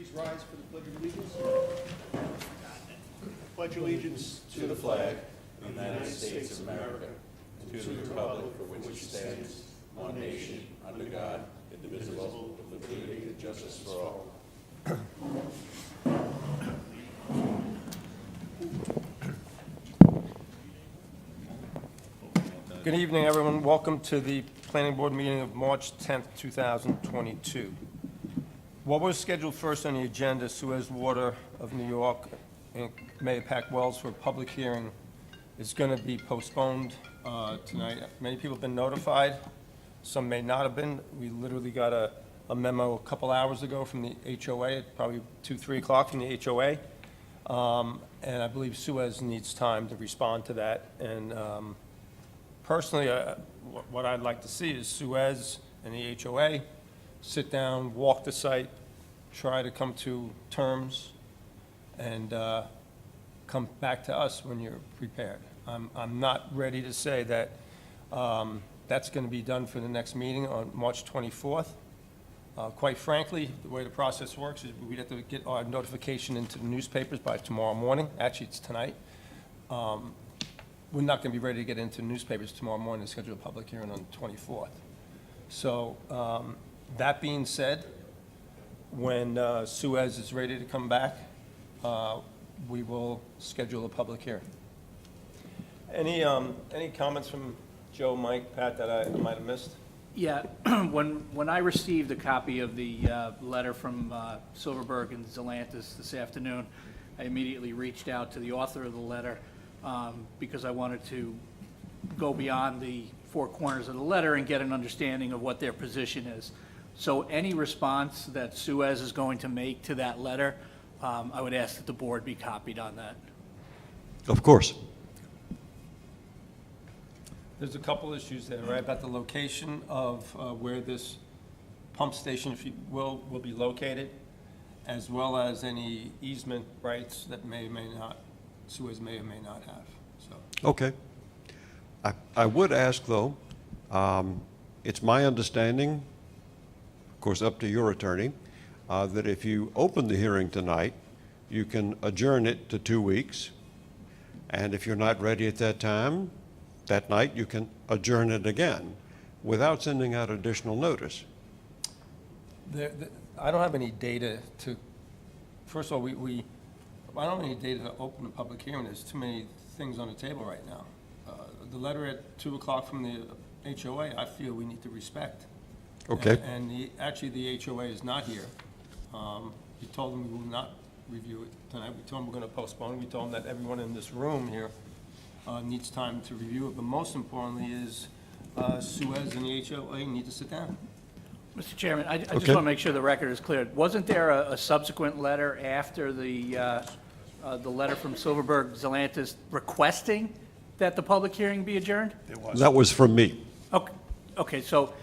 please rise for the Pledge of Allegiance. Pledge allegiance To the flag of the United States of America, and to the republic for which it stands, one nation, under God, indivisible, with liberty and justice for all. Good evening, everyone. Welcome to the Planning Board meeting of March 10th, 2022. What was scheduled first on the agenda, Suez Water of New York and Mayapack Wells for a public hearing, is going to be postponed tonight. Many people have been notified. Some may not have been. We literally got a memo a couple hours ago from the HOA, probably 2, 3 o'clock from the HOA. And I believe Suez needs time to respond to that. And personally, what I'd like to see is Suez and the HOA sit down, walk the site, try to come to terms, and come back to us when you're prepared. I'm not ready to say that that's going to be done for the next meeting on March 24th. Quite frankly, the way the process works is we'd have to get our notification into the newspapers by tomorrow morning. Actually, it's tonight. We're not going to be ready to get into newspapers tomorrow morning to schedule a public hearing on the 24th. So that being said, when Suez is ready to come back, we will schedule a public hearing. Any comments from Joe, Mike, Pat that I might have missed? Yeah, when I received a copy of the letter from Silverberg and Zelantis this afternoon, I immediately reached out to the author of the letter because I wanted to go beyond the four corners of the letter and get an understanding of what their position is. So any response that Suez is going to make to that letter, I would ask that the board be copied on that. Of course. There's a couple issues there, right, about the location of where this pump station, if you will be located, as well as any easement rights that may or may not, Suez may or may not have, so. Okay. I would ask, though, it's my understanding, of course, up to your attorney, that if you open the hearing tonight, you can adjourn it to 2 weeks. And if you're not ready at that time, that night, you can adjourn it again without sending out additional notice. I don't have any data to, first of all, I don't have any data to open a public hearing. There's too many things on the table right now. The letter at 2 o'clock from the HOA, I feel we need to respect. Okay. And actually, the HOA is not here. We told them we will not review it tonight. We told them we're going to postpone it. We told them that everyone in this room here needs time to review it. But most importantly is Suez and the HOA need to sit down. Mr. Chairman, I just Okay. want to make sure the record is clear. Wasn't there a subsequent letter after the letter from Silverberg Zelantis requesting that the public hearing be adjourned? That was from me. Okay, so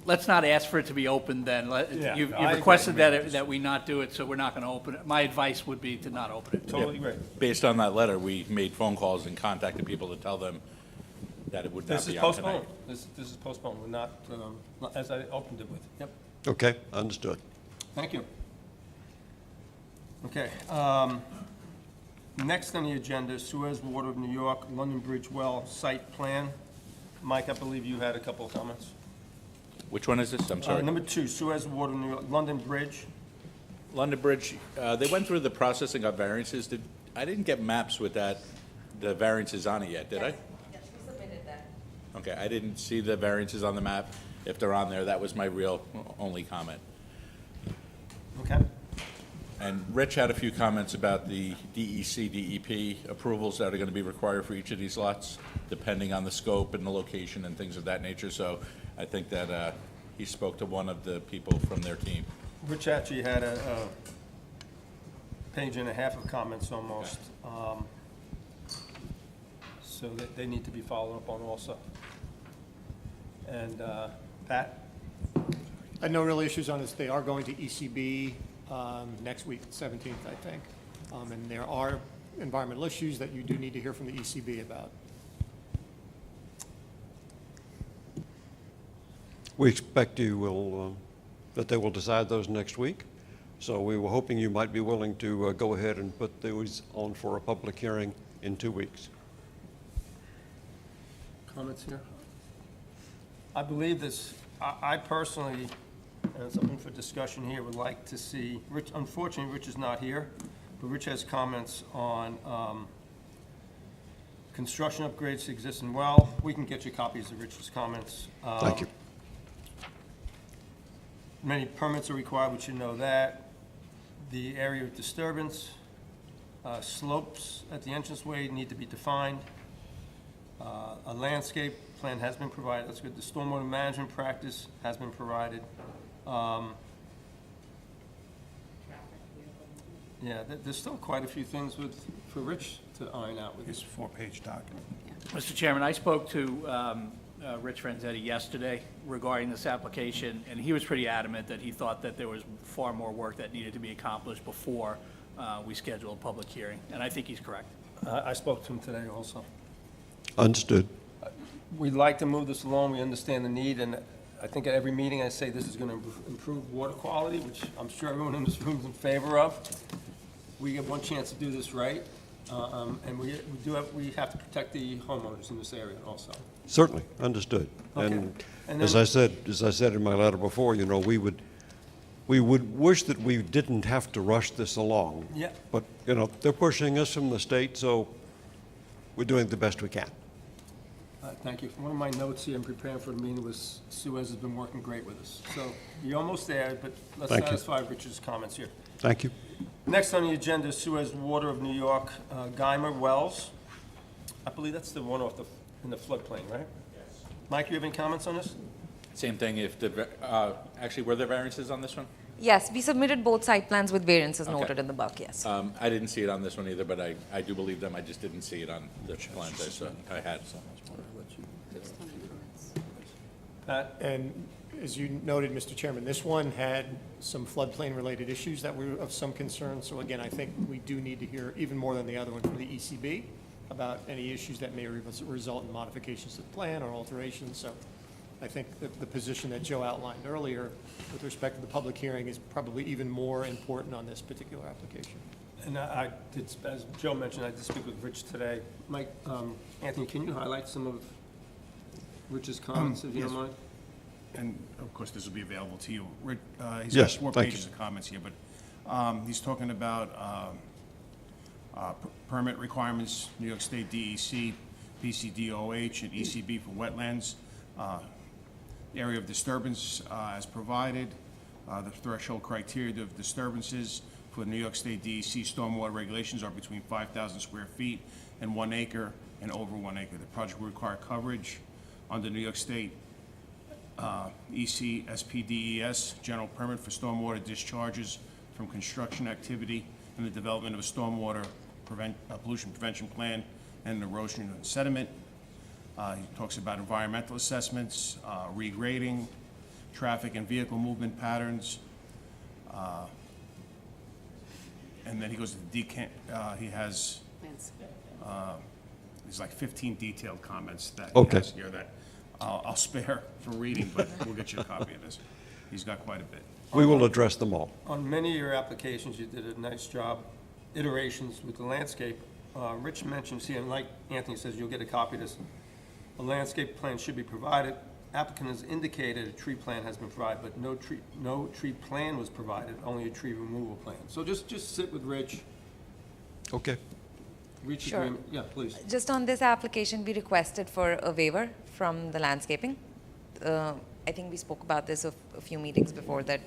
let's not ask for it to be opened then. Yeah, You've I requested agree. that we not do it, so we're not going to open it. My advice would be to not open it. Totally agree. Based on that letter, we made phone calls and contacted people to tell them that it would not This is be on tonight. postponed. This is postponed. We're not, as I opened it with. Yep. Okay, understood. Thank you. Okay. Next on the agenda, Suez Water of New York, London Bridge Well Site Plan. Mike, I believe you had a couple of comments. Which one is this? I'm sorry. Number 2, Suez Water of New York, London Bridge. London Bridge, they went through the process and got variances. I didn't get maps with the variances on it yet, did I? Yes, we submitted that. Okay, I didn't see the variances on the map. If they're on there, that was my real only comment. Okay. And Rich had a few comments about the DEC, DEP approvals that are going to be required for each of these lots, depending on the scope and the location and things of that nature. So I think that he spoke to one of the people from their team. Rich actually had a page and a half of comments almost. So that they need to be followed up on also. And Pat? I had no real issues on this. They are going to ECB next week, 17th, I think. And there are environmental issues that you do need to hear from the ECB about. We expect you will, that they will decide those next week. So we were hoping you might be willing to go ahead and put those on for a public hearing in 2 weeks. Comments here? I believe this, I personally, and it's open for discussion here, would like to see, Rich, unfortunately, Rich is not here, but Rich has comments on construction upgrades to existing well. We can get you copies of Rich's comments. Thank you. Many permits are required, we should know that. The area of disturbance, slopes at the entranceway need to be defined. A landscape plan has been provided, that's good. The stormwater management practice has been provided. Yeah, there's still quite a few things for Rich to iron out with It's this. a 4-page document. Mr. Chairman, I spoke to Rich Franzetti yesterday regarding this application, and he was pretty adamant that he thought that there was far more work that needed to be accomplished before we schedule a public hearing, and I think he's correct. I spoke to him today also. Understood. We'd like to move this along, we understand the need, and I think at every meeting I say this is gonna improve water quality, which I'm sure everyone in this room is in favor of. We get one chance to do this right, and we have to protect the homeowners in this area also. Certainly, understood. Okay. And And as then- I said in my letter before, you know, we would wish that we didn't have to rush this along. Yeah. But, you know, they're pushing us from the state, so we're doing the best we can. Thank you. One of my notes here in preparing for the meeting was Suez has been working great with us. So you're almost there, but let's Thank you. satisfy Richard's comments here. Thank you. Next on the agenda is Suez Water of New York, Guymer Wells. I believe that's the one in the floodplain, right? Yes. Mike, you have any comments on this? Same thing, if the, actually, were there variances on this one? Yes, we submitted both site plans with variances Okay. noted in the buck, yes. I didn't see it on this one either, but I do believe them, I just didn't see it on the plans I saw, I had. Pat? And as you noted, Mr. Chairman, this one had some floodplain-related issues that were of some concern. So again, I think we do need to hear even more than the other one from the ECB about any issues that may result in modifications to the plan or alterations. So I think that the position that Joe outlined earlier with respect to the public hearing is probably even more important on this particular application. And I did, as Joe mentioned, I did speak with Rich today. Mike, Anthony, can you highlight some of Rich's comments, if you don't yes. mind? And of course, this will be available to you. He's Yes, got 4 thank pages you. of comments here, but he's talking about permit requirements, New York State DEC, BCDOH, and ECB for wetlands. Area of disturbance as provided, the threshold criteria of disturbances for New York State DEC stormwater regulations are between 5,000 square feet and 1 acre and over 1 acre. The project will require coverage under New York State EC SPDES, general permit for stormwater discharges from construction activity and the development of a stormwater pollution prevention plan and erosion and sediment. He talks about environmental assessments, regrading, traffic and vehicle movement patterns. And then he goes to the he has, there's like 15 detailed comments that he Okay. has here that I'll spare for reading, but we'll get you a copy of this. He's got quite a bit. We will address them all. On many of your applications, you did a nice job, iterations with the landscape. Rich mentions here, and like Anthony says, you'll get a copy of this. A landscape plan should be provided. Applicant has indicated a tree plan has been provided, but no tree plan was provided, only a tree removal plan. So just sit with Rich, Okay. reach Sure. agreement. Yeah, please. Just on this application, we requested for a waiver from the landscaping. I think we spoke about this a few meetings before, that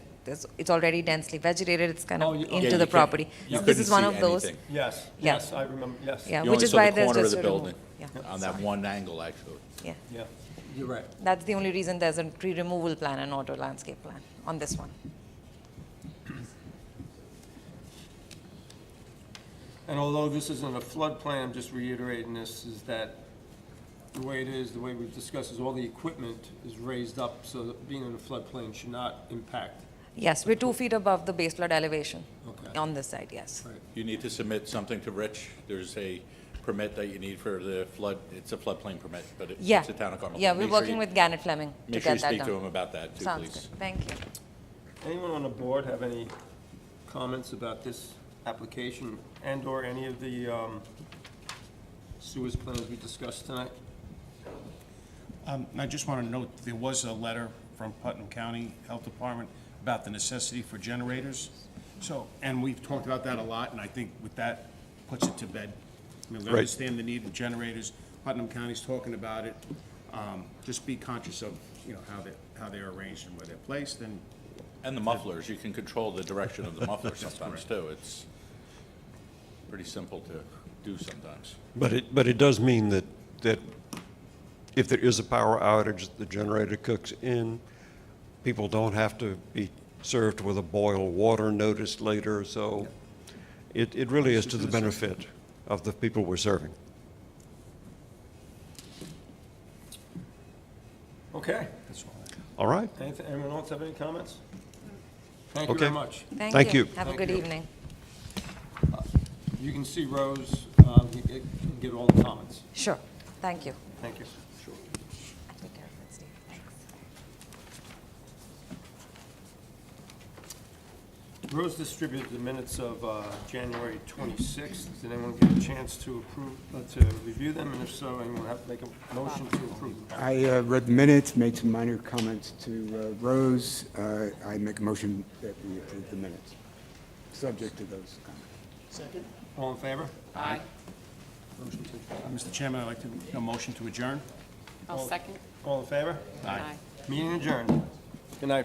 it's already densely vegetated, it's kind Oh, of you- into Yeah, the you property. You This couldn't is one see of those. anything. Yes, Yeah. yes, I remember, yes. Yeah, You which only is saw why the there's corner of just the a building, removal. Yeah, on that one angle, actually. yeah. Yeah, you're right. That's the only reason there's a tree removal plan and not a landscape plan on this one. And although this isn't a floodplain, I'm just reiterating this, is that the way it is, the way we've discussed, is all the equipment is raised up, so that being in a floodplain should not impact. Yes, we're 2 feet above the base flood elevation Okay. on this side, yes. Right. You need to submit something to Rich. There's a permit that you need for the flood, it's a floodplain permit, but Yeah. it's the town of Carmel. Yeah, Make we're sure working you- with Gannett Fleming to Make sure you get that speak to him done. about that too, Sounds please. good, thank you. Anyone on the board have any comments about this application and/or any of the sewers plans we discussed tonight? I just want to note, there was a letter from Putnam County Health Department about the necessity for generators. So, and we've talked about that a lot, and I think with that, puts it to bed. I mean, we Right. understand the need of generators. Putnam County's talking about it. Just be conscious of, how they're arranged and where they're placed, and And the mufflers, you can control the direction of the muffler sometimes too. It's pretty simple to do sometimes. But it does mean that if there is a power outage, the generator cooks in, people don't have to be served with a boil water notice later, so it really is to the benefit of the people we're serving. Okay. that's all. All right? Anyone else have any comments? Thank you Okay. very much. Thank you. Have a Thank good you. evening. You can see Rose, you can get all the comments. Sure, thank you. Thank you. I'll take care of it, Steve. Thanks. Rose distributed the minutes of January 26th. Did anyone get a chance to to review them? And if so, anyone have to make a motion to approve them? I read the minutes, made some minor comments to Rose. I make a motion that we approve the minutes, subject to those comments. All in favor? Aye. Motion to, Mr. Chairman, I'd like to, a motion to adjourn. I'll second. all in favor? Aye. Meeting adjourned. Good night, folks.